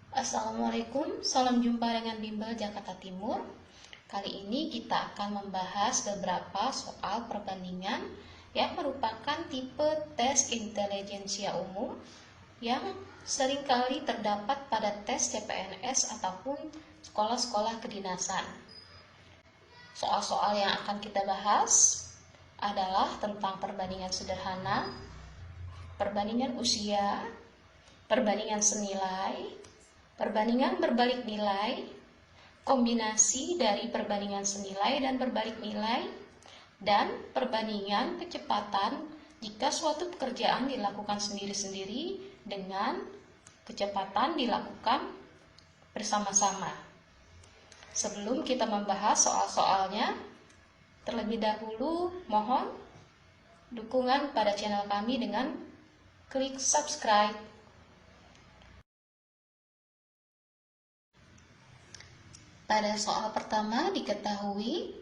Assalamualaikum, salam jumpa dengan Bimbel Jakarta Timur. Kali ini kita akan membahas beberapa soal perbandingan yang merupakan tipe tes intelijensia umum yang seringkali terdapat pada tes CPNS ataupun sekolah-sekolah kedinasan. Soal-soal yang akan kita bahas adalah tentang perbandingan sederhana, perbandingan usia, perbandingan senilai, perbandingan berbalik nilai, kombinasi dari perbandingan senilai dan berbalik nilai, dan perbandingan kecepatan jika suatu pekerjaan dilakukan sendiri-sendiri dengan kecepatan dilakukan bersama-sama. Sebelum kita membahas soal-soalnya, terlebih dahulu mohon dukungan pada channel kami dengan klik subscribe. Pada soal pertama diketahui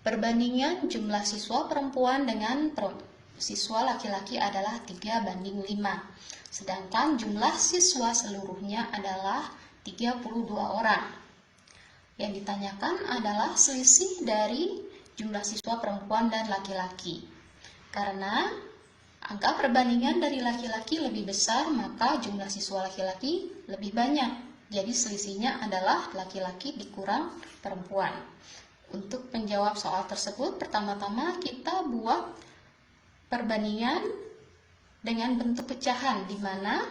perbandingan jumlah siswa perempuan dengan siswa laki-laki adalah 3:5, sedangkan jumlah siswa seluruhnya adalah 32 orang. Yang ditanyakan adalah selisih dari jumlah siswa perempuan dan laki-laki. Karena angka perbandingan dari laki-laki lebih besar, maka jumlah siswa laki-laki lebih banyak. Jadi selisihnya adalah laki-laki dikurang perempuan. Untuk menjawab soal tersebut, pertama-tama kita buat perbandingan dengan bentuk pecahan, di mana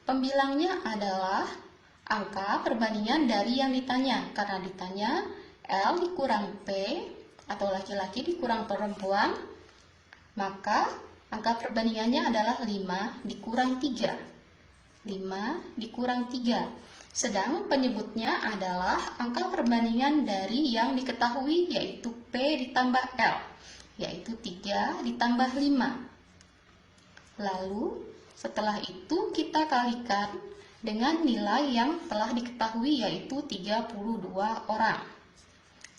pembilangnya adalah angka perbandingan dari yang ditanya. Karena ditanya L dikurang P atau laki-laki dikurang perempuan, maka angka perbandingannya adalah 5 dikurang 3. 5 dikurang 3. Sedang penyebutnya adalah angka perbandingan dari yang diketahui, yaitu P ditambah L, yaitu 3 ditambah 5. Lalu setelah itu kita kalikan dengan nilai yang telah diketahui, yaitu 32 orang.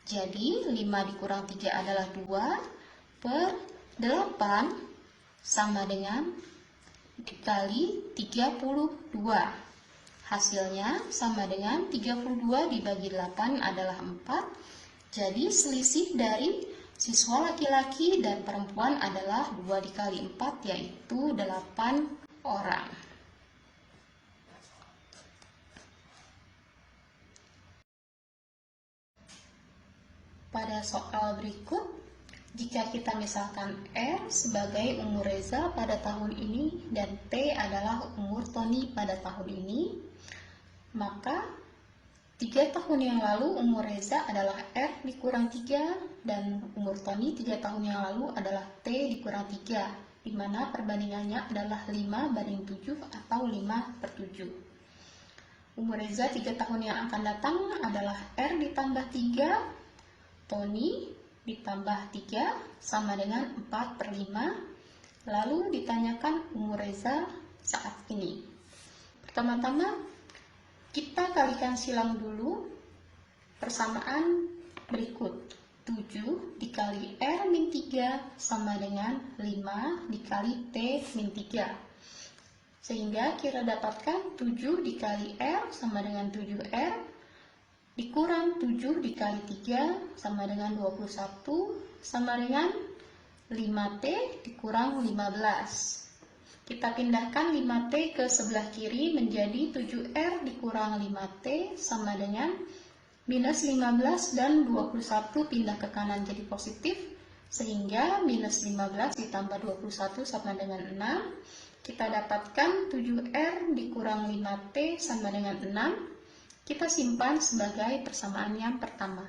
Jadi 5 dikurang 3 adalah 2 per 8 sama dengan dikali 32. Hasilnya sama dengan 32 dibagi 8 adalah 4. Jadi selisih dari siswa laki-laki dan perempuan adalah 2 dikali 4, yaitu 8 orang. Pada soal berikut, jika kita misalkan R sebagai umur Reza pada tahun ini dan T adalah umur Tony pada tahun ini, maka 3 tahun yang lalu umur Reza adalah R dikurang 3 dan umur Tony 3 tahun yang lalu adalah T dikurang 3, di mana perbandingannya adalah 5:7 atau 5/7. Umur Reza 3 tahun yang akan datang adalah R ditambah 3, Tony ditambah 3 sama dengan 4/5. Lalu ditanyakan umur Reza saat ini. Pertama-tama kita kalikan silang dulu persamaan berikut. 7 dikali R min 3 sama dengan 5 dikali T min 3. Sehingga kita dapatkan 7 dikali R sama dengan 7R dikurang 7 dikali 3 sama dengan 21 sama dengan 5T dikurang 15. Kita pindahkan 5T ke sebelah kiri menjadi 7R dikurang 5T sama dengan minus 15, dan 21 pindah ke kanan jadi positif, sehingga minus 15 ditambah 21 sama dengan 6. Kita dapatkan 7R dikurang 5T sama dengan 6. Kita simpan sebagai persamaan yang pertama.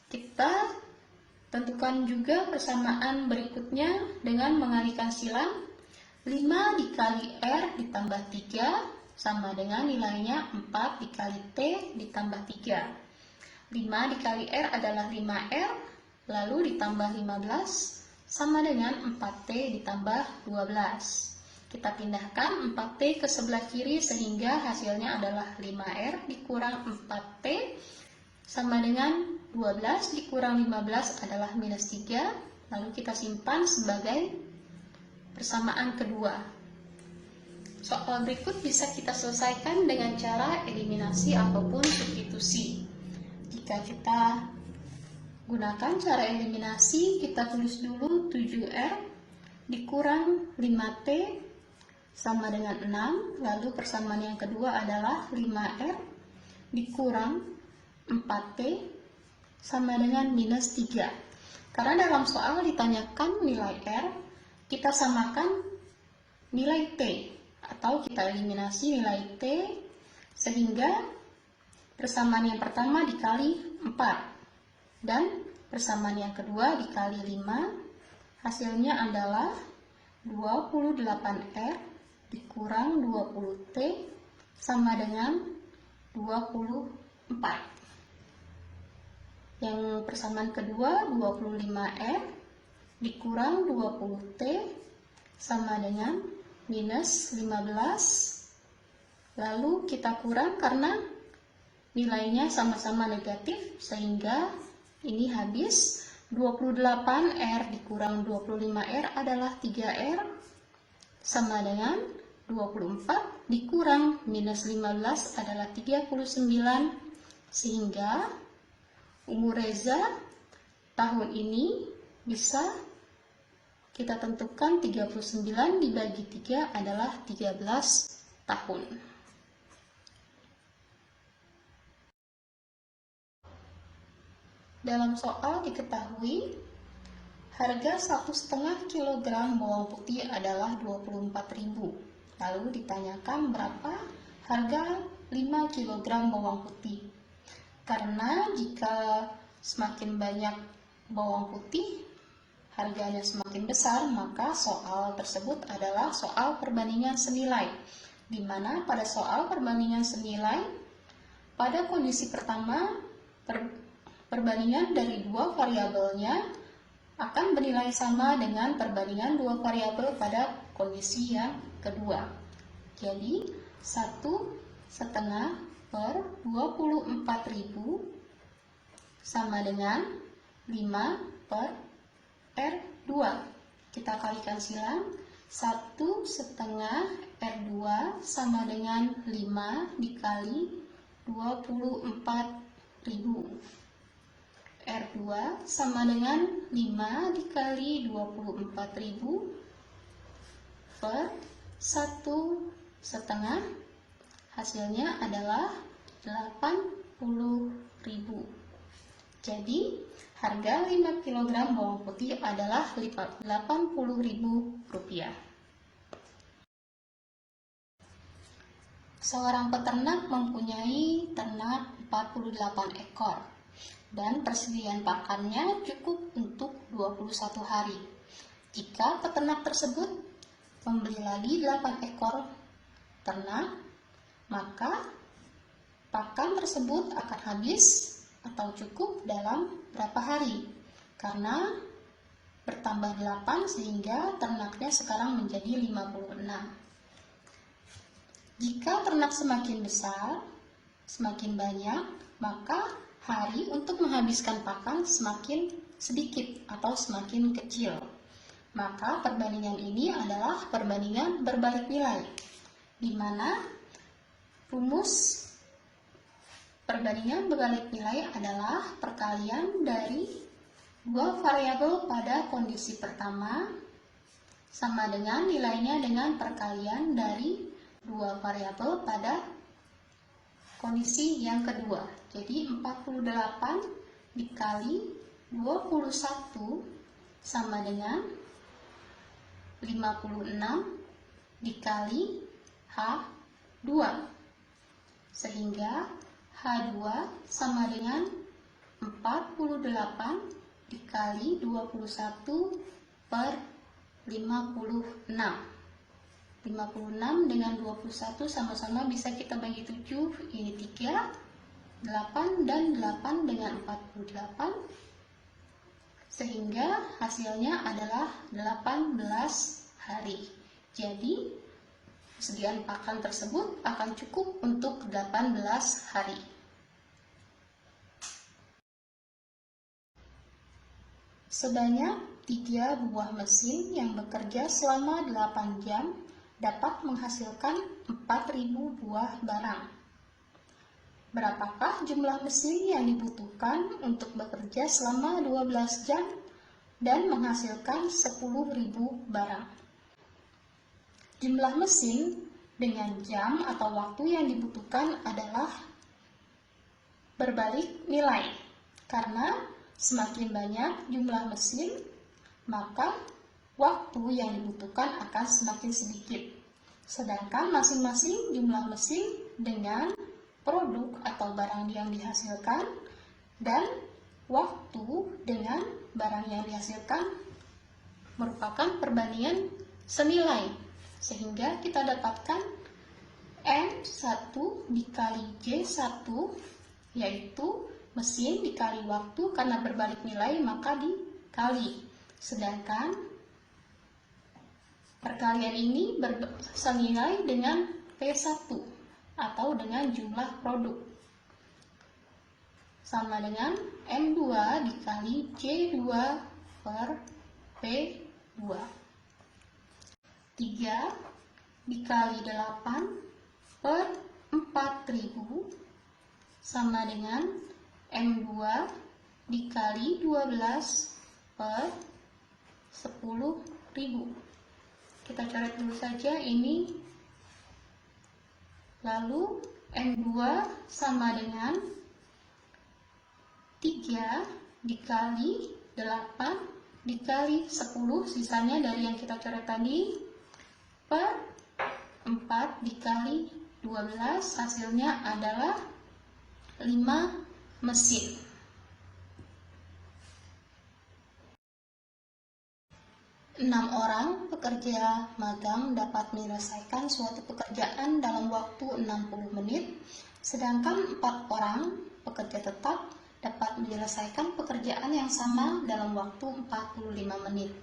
Kita tentukan juga persamaan berikutnya dengan mengalihkan silang. 5 dikali R ditambah 3 sama dengan nilainya 4 dikali T ditambah 3. 5 dikali R adalah 5R, lalu ditambah 15 sama dengan 4T ditambah 12. Kita pindahkan 4T ke sebelah kiri sehingga hasilnya adalah 5R dikurang 4T sama dengan 12 dikurang 15 adalah minus 3. Lalu kita simpan sebagai persamaan kedua. Soal berikut bisa kita selesaikan dengan cara eliminasi ataupun substitusi. Jika kita gunakan cara eliminasi, kita tulis dulu 7R dikurang 5T sama dengan 6, lalu persamaan yang kedua adalah 5R dikurang 4T sama dengan minus 3. Karena dalam soal ditanyakan nilai R, kita samakan nilai T, atau kita eliminasi nilai T, sehingga persamaan yang pertama dikali 4, dan persamaan yang kedua dikali 5, hasilnya adalah 28R dikurang 20T sama dengan 24. Yang persamaan kedua 25R dikurang 20T sama dengan minus 15. Lalu kita kurang karena nilainya sama-sama negatif, sehingga ini habis. 28R dikurang 25R adalah 3R sama dengan 24 dikurang minus 15 adalah 39, sehingga umur Reza tahun ini bisa kita tentukan 39 dibagi 3 adalah 13 tahun. Dalam soal diketahui harga 1,5 kg bawang putih adalah 24.000. Lalu ditanyakan berapa harga 5 kg bawang putih. Karena jika semakin banyak bawang putih, harganya semakin besar, maka soal tersebut adalah soal perbandingan senilai. Di mana pada soal perbandingan senilai, pada kondisi pertama, perbandingan dari dua variabelnya akan bernilai sama dengan perbandingan dua variabel pada kondisi yang kedua. Jadi 1,5 per 24.000 sama dengan 5 per R2. Kita kalikan silang. 1,5 R2 sama dengan 5 dikali 24.000. R2 sama dengan 5 dikali 24.000 per 1,5. Hasilnya adalah 80.000. Jadi harga 5 kg bawang putih adalah 80.000 rupiah. Seorang peternak mempunyai ternak 48 ekor dan persediaan pakannya cukup untuk 21 hari. Jika peternak tersebut membeli lagi 8 ekor ternak, maka pakan tersebut akan habis atau cukup dalam berapa hari? Karena bertambah 8 sehingga ternaknya sekarang menjadi 56. Jika ternak semakin besar, semakin banyak, maka hari untuk menghabiskan pakan semakin sedikit atau semakin kecil. Maka perbandingan ini adalah perbandingan berbalik nilai, di mana rumus perbandingan berbalik nilai adalah perkalian dari dua variabel pada kondisi pertama sama dengan nilainya dengan perkalian dari dua variabel pada kondisi yang kedua. Jadi 48 dikali 21 sama dengan 56 dikali H2. Sehingga H2 sama dengan 48 dikali 21 per 56. 56 dengan 21 sama-sama bisa kita bagi 7, ini 3, 8 dan 8 dengan 48, sehingga hasilnya adalah 18 hari. Jadi persediaan pakan tersebut akan cukup untuk 18 hari. Sebanyak 3 buah mesin yang bekerja selama 8 jam dapat menghasilkan 4.000 buah barang. Berapakah jumlah mesin yang dibutuhkan untuk bekerja selama 12 jam dan menghasilkan 10.000 barang? Jumlah mesin dengan jam atau waktu yang dibutuhkan adalah berbalik nilai, karena semakin banyak jumlah mesin, maka waktu yang dibutuhkan akan semakin sedikit. Sedangkan masing-masing jumlah mesin dengan produk atau barang yang dihasilkan dan waktu dengan barang yang dihasilkan merupakan perbandingan senilai, sehingga kita dapatkan M1 dikali J1, yaitu mesin dikali waktu, karena berbalik nilai maka dikali. Sedangkan perkalian ini senilai dengan P1 atau dengan jumlah produk, sama dengan M2 dikali J2 per P2. 3 dikali 8 per 4.000 sama dengan M2 dikali 12 per 10.000. Kita coret dulu saja ini. Lalu M2 sama dengan 3 dikali 8 dikali 10, sisanya dari yang kita coret tadi, per 4 dikali 12, hasilnya adalah 5 mesin. Enam orang pekerja magang dapat menyelesaikan suatu pekerjaan dalam waktu 60 menit, sedangkan 4 orang pekerja tetap dapat menyelesaikan pekerjaan yang sama dalam waktu 45 menit.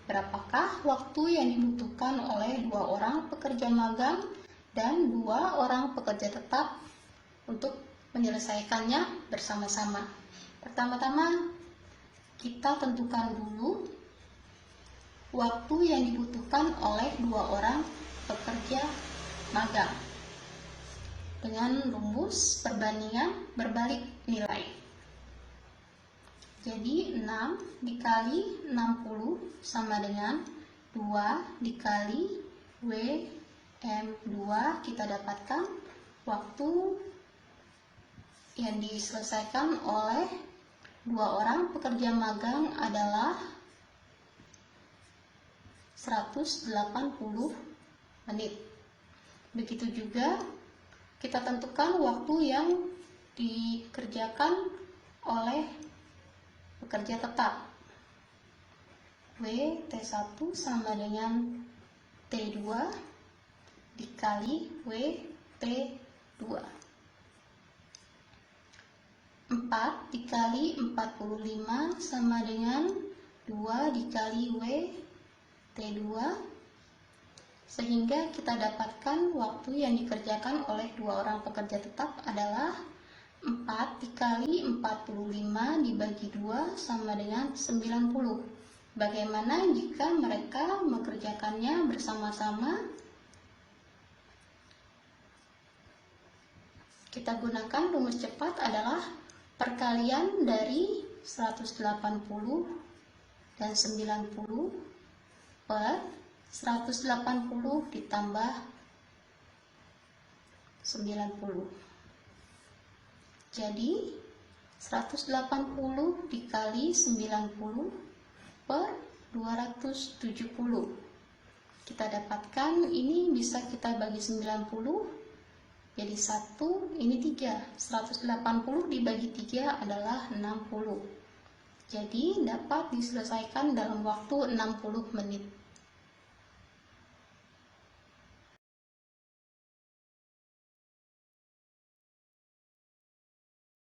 Berapakah waktu yang dibutuhkan oleh 2 orang pekerja magang dan 2 orang pekerja tetap untuk menyelesaikannya bersama-sama? Pertama-tama kita tentukan dulu waktu yang dibutuhkan oleh 2 orang pekerja magang dengan rumus perbandingan berbalik nilai. Jadi 6 dikali 60 sama dengan 2 dikali WM2, kita dapatkan waktu yang diselesaikan oleh 2 orang pekerja magang adalah 180 menit. Begitu juga kita tentukan waktu yang dikerjakan oleh pekerja tetap. WT1 sama dengan T2 dikali WT2. 4 dikali 45 sama dengan 2 dikali WT2, sehingga kita dapatkan waktu yang dikerjakan oleh 2 orang pekerja tetap adalah 4 dikali 45 dibagi 2 sama dengan 90. Bagaimana jika mereka mengerjakannya bersama-sama? Kita gunakan rumus cepat adalah perkalian dari 180 dan 90 per 180 ditambah 90. Jadi 180 dikali 90 per 270. Kita dapatkan ini bisa kita bagi 90 jadi 1, ini 3. 180 dibagi 3 adalah 60. Jadi dapat diselesaikan dalam waktu 60 menit.